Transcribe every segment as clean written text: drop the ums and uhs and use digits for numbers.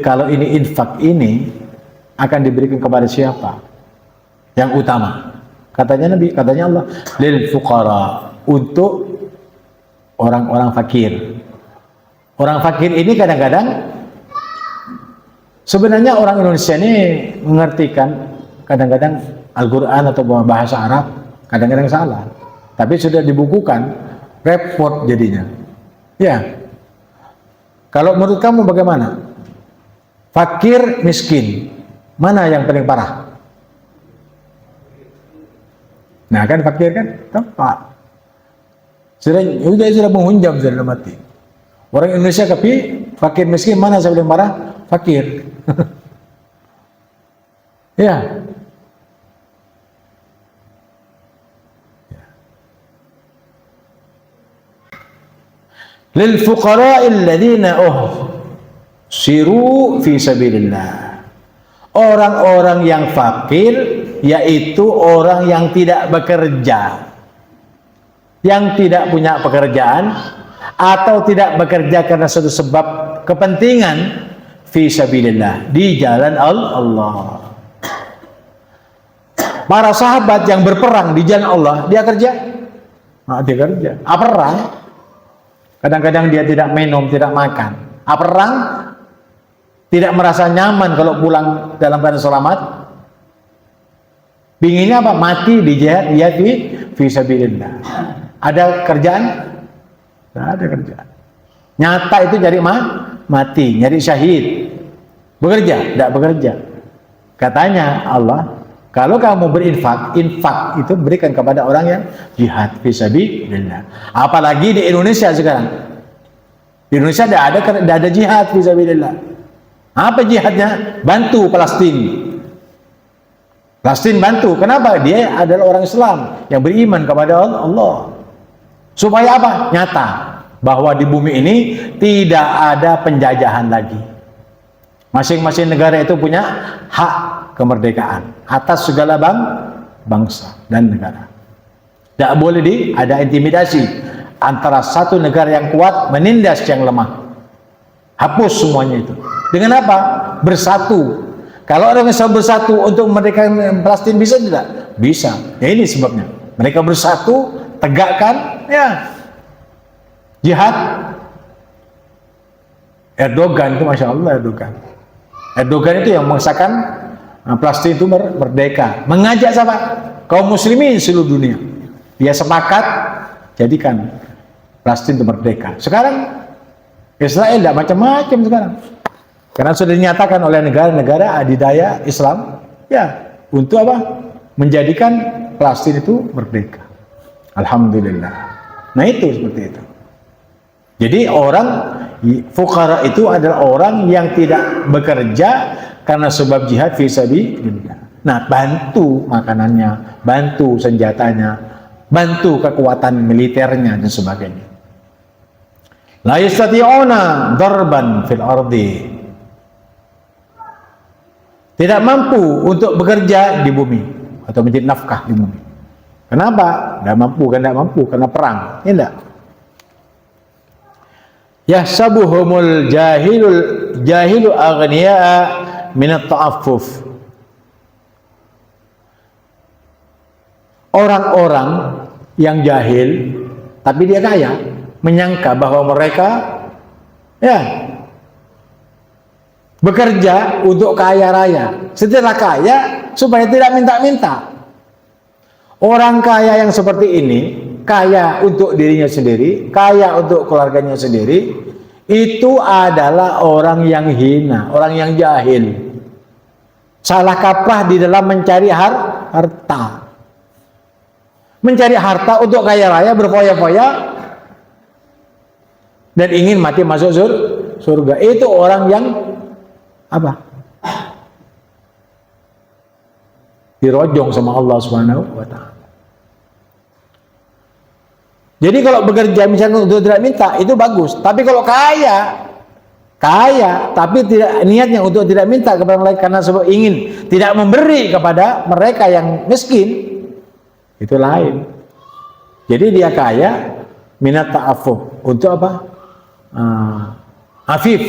Kalau ini infak ini akan diberikan kepada siapa? Yang utama. Katanya Nabi, katanya Allah, lil fuqara, untuk orang-orang fakir. Orang fakir ini kadang-kadang sebenarnya orang Indonesia ini mengertikan kadang-kadang Al-Quran atau bahasa Arab kadang-kadang salah, tapi sudah dibukukan, repot jadinya. Ya, kalau menurut kamu bagaimana? Fakir, miskin, mana yang paling parah? Nah kan fakir kan tempat sudah menghunjam, sudah mati. Orang Indonesia tapi fakir miskin, mana yang paling parah? Fakir. Ya. Lil fuqara'il ladzina siru fi sabilillah. Orang-orang yang fakir yaitu orang yang tidak bekerja, yang tidak punya pekerjaan atau tidak bekerja karena suatu sebab kepentingan, fi sabilillah, di jalan Allah. Para sahabat yang berperang di jalan Allah, dia kerja? Dia kerja. Perang? Kadang-kadang dia tidak minum, tidak makan. Perang? Tidak merasa nyaman kalau pulang dalam keadaan selamat. Pinginnya apa? Mati di jihad, dia fi sabilillah. Ada kerjaan? Tidak ada kerjaan. Nyata itu jadi mati, nyari syahid. Bekerja? Tidak bekerja. Katanya Allah, kalau kamu berinfak, infak itu berikan kepada orang yang jihad fi sabilillah. Apalagi di Indonesia sekarang. Di Indonesia tidak ada jihad fi sabilillah. Apa jihadnya? Bantu Palestina. Palestina bantu. Kenapa? Dia adalah orang Islam yang beriman kepada Allah. Supaya apa? Nyata bahwa di bumi ini tidak ada penjajahan lagi. Masing-masing negara itu punya hak kemerdekaan atas segala bangsa dan negara. Tidak boleh ada intimidasi antara satu negara yang kuat menindas yang lemah. Hapus semuanya itu. Dengan apa? Bersatu. Kalau orang Islam bersatu untuk memerdekakan Palestina, bisa tidak? Bisa. Ya ini sebabnya. Mereka bersatu, tegakkan, ya, jihad. Erdogan itu, Masya Allah, Erdogan itu yang memaksakan Palestina itu merdeka. Mengajak siapa? Kaum muslimin seluruh dunia. Dia sepakat jadikan Palestina itu merdeka. Sekarang Israel tidak macam-macam sekarang. Karena sudah dinyatakan oleh negara-negara adidaya Islam, ya, untuk apa? Menjadikan Palestina itu merdeka. Alhamdulillah. Nah itu seperti itu. Jadi orang fuqara itu adalah orang yang tidak bekerja karena sebab jihad fi sabilillah. Nah, bantu makanannya, bantu senjatanya, bantu kekuatan militernya dan sebagainya. La yastati'una darban fil ardi. Tidak mampu untuk bekerja di bumi atau menjadi nafkah di bumi. Kenapa? Tidak mampu, karena perang. Ya enggak? Yahsabuhumul jahilu aghniya'a minat ta'affuf. Orang-orang yang jahil tapi dia kaya, menyangka bahwa mereka bekerja untuk kaya raya. Setelah kaya supaya tidak minta-minta. Orang kaya yang seperti ini, kaya untuk dirinya sendiri, kaya untuk keluarganya sendiri, itu adalah orang yang hina, orang yang jahil. Salah kaprah di dalam mencari harta. Mencari harta untuk kaya raya, berfoya-foya, dan ingin mati masuk surga. Itu orang yang apa? Dirojong sama Allah Subhanahu wa Ta'ala. Jadi kalau bekerja misalnya untuk tidak minta, itu bagus. Tapi kalau kaya tapi tidak niatnya untuk tidak minta kepada orang lain karena sebab ingin tidak memberi kepada mereka yang miskin, itu lain. Jadi dia kaya minat ta'affuf untuk apa? Afif.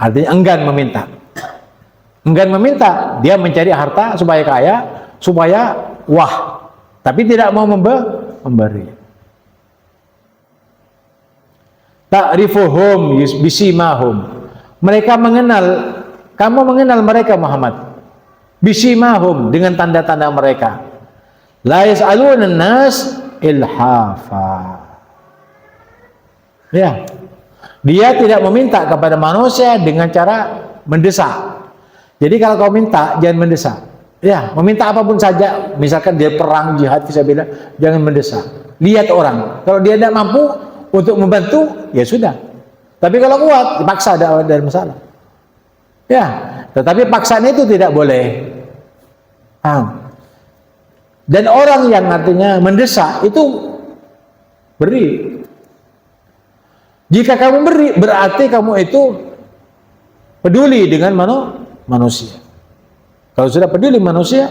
Artinya enggan meminta. Enggan meminta, dia mencari harta supaya kaya, supaya wah, tapi tidak mau memberi. Ta'rifuhum bisimahum. Mereka mengenal, kamu mengenal mereka Muhammad. Bisimahum, dengan tanda-tanda mereka. La yas'aluna nas ilhafa. Ya. Dia tidak meminta kepada manusia dengan cara mendesak. Jadi kalau kau minta, jangan mendesak. Ya, meminta apapun saja, misalkan dia perang, jihad, fisabilillah, jangan mendesak. Lihat orang. Kalau dia tidak mampu untuk membantu, ya sudah. Tapi kalau kuat, dipaksa, ada masalah. Ya, tetapi paksaan itu tidak boleh. Dan orang yang artinya mendesak itu beri. Jika kamu beri, berarti kamu itu peduli dengan manusia. Kalau sudah peduli manusia,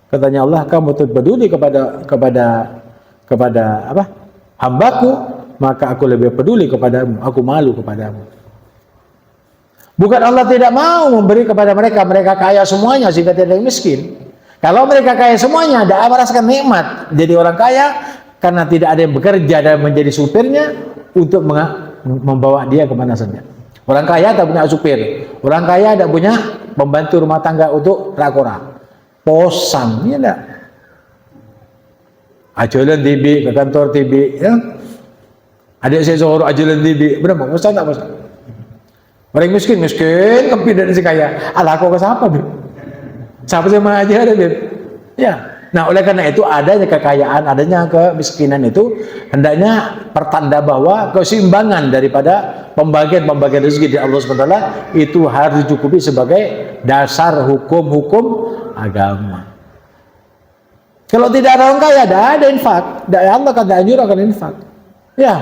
katanya Allah, kamu tuh peduli kepada apa? Hambaku, maka aku lebih peduli kepadamu, aku malu kepadamu. Bukan Allah tidak mau memberi kepada mereka, mereka kaya semuanya sehingga tidak ada yang miskin. Kalau mereka kaya semuanya, tidak merasakan nikmat jadi orang kaya karena tidak ada yang bekerja dan menjadi supirnya untuk membawa dia kemana saja. Orang kaya tak punya supir, orang kaya tak punya pembantu rumah tangga untuk rakora, posang, ya enggak? Ajulan TV ke kantor TV, ya. Adik saya suruh ajulan TV, berapa? Posang tak posang? Orang miskin, kepin dari si kaya. Alah, kau ke siapa, Bib? Siapa sama aja ada, Bib? Ya. Nah, oleh karena itu adanya kekayaan, adanya kemiskinan itu hendaknya pertanda bahwa keseimbangan daripada pembagian rezeki dari Allah SWT itu harus dicukupi sebagai dasar hukum-hukum agama. Kalau tidak ada orang kaya, tidak ada infak. Allah kata anjurkan infak. Ya.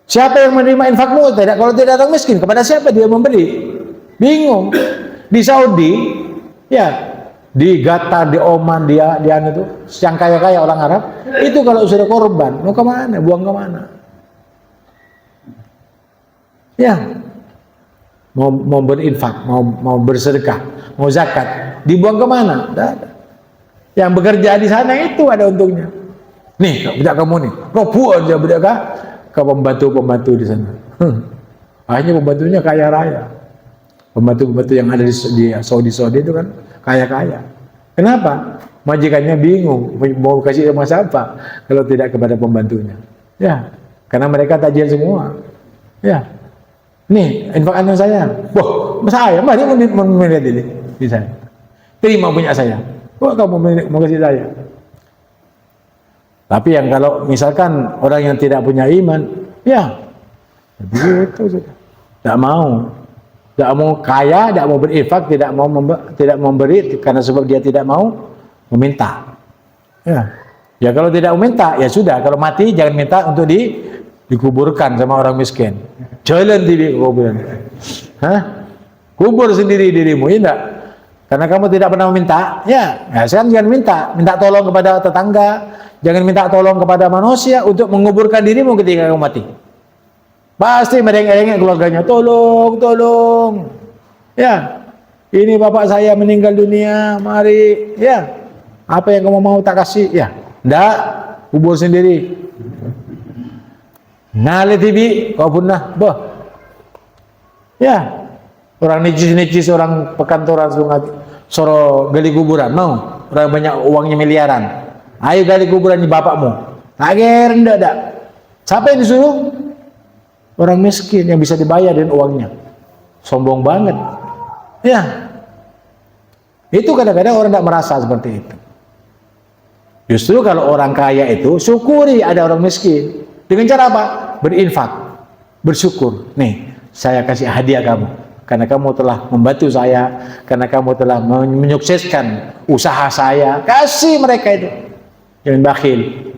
Siapa yang menerima infakmu? Tidak. Kalau tidak ada orang miskin, kepada siapa dia memberi? Bingung. Di Saudi, ya, di Qatar, di Oman, dia itu, yang kaya-kaya orang Arab, itu kalau sudah korban, mau kemana? Buang kemana? Ya, mau berinfak, mau bersedekah, mau zakat, dibuang kemana? Tidak ada. Yang bekerja di sana itu ada untungnya. Nih, budak kamu nih, robu aja budakkah ke pembantu-pembantu di sana. Akhirnya pembantunya kaya raya. Pembantu-pembantu yang ada di Saudi itu kan kaya-kaya. Kenapa? Majikannya bingung mau kasih sama siapa kalau tidak kepada pembantunya. Ya, karena mereka tajir semua. Ya, nih infakan saya. Wah, saya mari melihat ini di saya. Terima punya saya. Wah, kamu mau kasih saya. Tapi yang kalau misalkan orang yang tidak punya iman, ya begitu sudah. Tidak mau. Tidak mau kaya, tidak mau berinfak, tidak mau memberi karena sebab dia tidak mau meminta. Ya kalau tidak meminta, ya sudah. Kalau mati jangan minta untuk dikuburkan sama orang miskin. Jalan di kuburan. Kubur sendiri dirimu, ya enggak? Karena kamu tidak pernah meminta, ya sekarang jangan minta tolong kepada tetangga, jangan minta tolong kepada manusia untuk menguburkan dirimu ketika kamu mati. Pasti merengek-rengek keluarganya, tolong. Ya, ini bapak saya meninggal dunia, mari. Ya, apa yang kamu mau tak kasih? Ya, enggak, kubur sendiri. Nale TV, kau punah, boh. Ya, orang necis, orang pekantoran sungai, soro gali kuburan, mau? Orang banyak uangnya miliaran. Ayo gali kuburan di bapakmu. Agar enggak. Siapa yang disuruh? Orang miskin yang bisa dibayar dengan uangnya. Sombong banget. Ya. Itu kadang-kadang orang tidak merasa seperti itu. Justru kalau orang kaya itu syukuri ada orang miskin. Dengan cara apa? Berinfak. Bersyukur. Nih, saya kasih hadiah kamu. Karena kamu telah membantu saya. Karena kamu telah menyukseskan usaha saya. Kasih mereka itu. Jangan bakhil.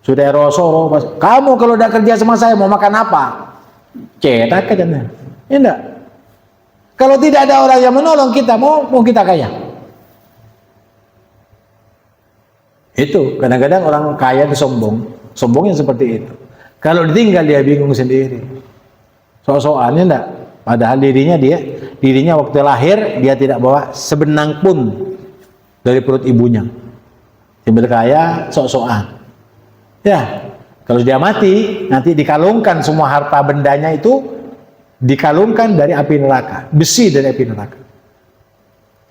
Sudah Rasul, kamu kalau tidak kerja sama saya mau makan apa? Cetak katanya. Ya enggak? Kalau tidak ada orang yang menolong kita, mau kita kaya. Itu kadang-kadang orang kaya itu sombong. Sombongnya seperti itu. Kalau ditinggal dia bingung sendiri. So-soannya enggak. Padahal dirinya waktu lahir dia tidak bawa sebenang pun dari perut ibunya. Timbul kaya sok-sokan. Ya, kalau dia mati, nanti dikalungkan semua harta bendanya itu dikalungkan dari api neraka, besi dari api neraka.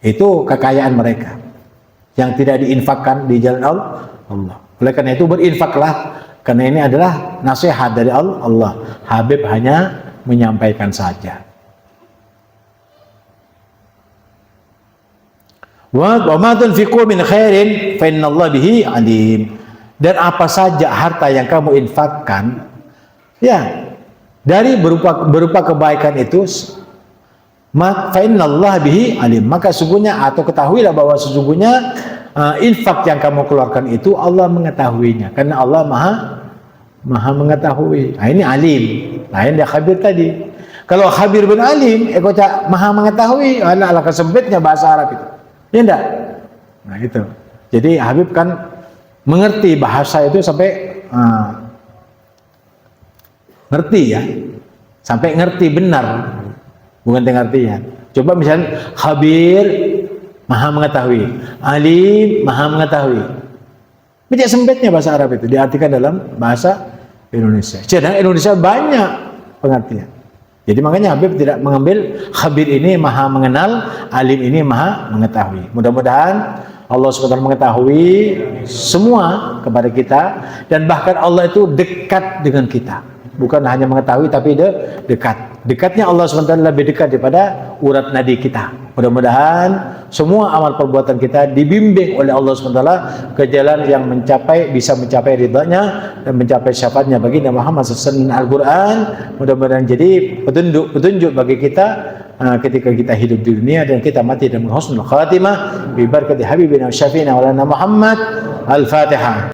Itu kekayaan mereka yang tidak diinfakkan di jalan Allah. Oleh karena itu berinfaklah, karena ini adalah nasihat dari Allah. Habib hanya menyampaikan saja. Wa ma tunfiqu min khairin fa innallaha bihi alim. Dan apa saja harta yang kamu infakkan, ya, dari berupa kebaikan itu, fa innallaha bihi alim, maka sungguhnya atau ketahuilah bahwa sesungguhnya infak yang kamu keluarkan itu Allah mengetahuinya, karena Allah maha mengetahui. Nah, ini alim, lain dia khabir tadi. Kalau khabir bin alim, maha mengetahui, ala kesempitnya bahasa Arab itu, ya enggak? Nah itu, jadi Habib kan mengerti bahasa itu sampai ngerti ya, sampai ngerti benar, bukan pengertian. Coba misalnya khabir maha mengetahui, alim maha mengetahui. Bijak sempitnya bahasa Arab itu diartikan dalam bahasa Indonesia. Sedangkan Indonesia banyak pengertian. Jadi makanya Habib tidak mengambil khabir ini maha mengenal, alim ini maha mengetahui. Mudah-mudahan Allah SWT mengetahui semua kepada kita, dan bahkan Allah itu dekat dengan kita. Bukan hanya mengetahui tapi dekat. Dekatnya Allah SWT lebih dekat daripada urat nadi kita. Mudah-mudahan semua amal perbuatan kita dibimbing oleh Allah SWT ke jalan yang bisa mencapai ridhanya dan mencapai syafaatnya bagi Nabi Muhammad SAW. Al-Quran mudah-mudahan jadi petunjuk bagi kita ketika kita hidup di dunia dan kita mati dengan husnul khatimah bi barakati habibina wa syafiina wa lana Muhammad. Al-Fatihah.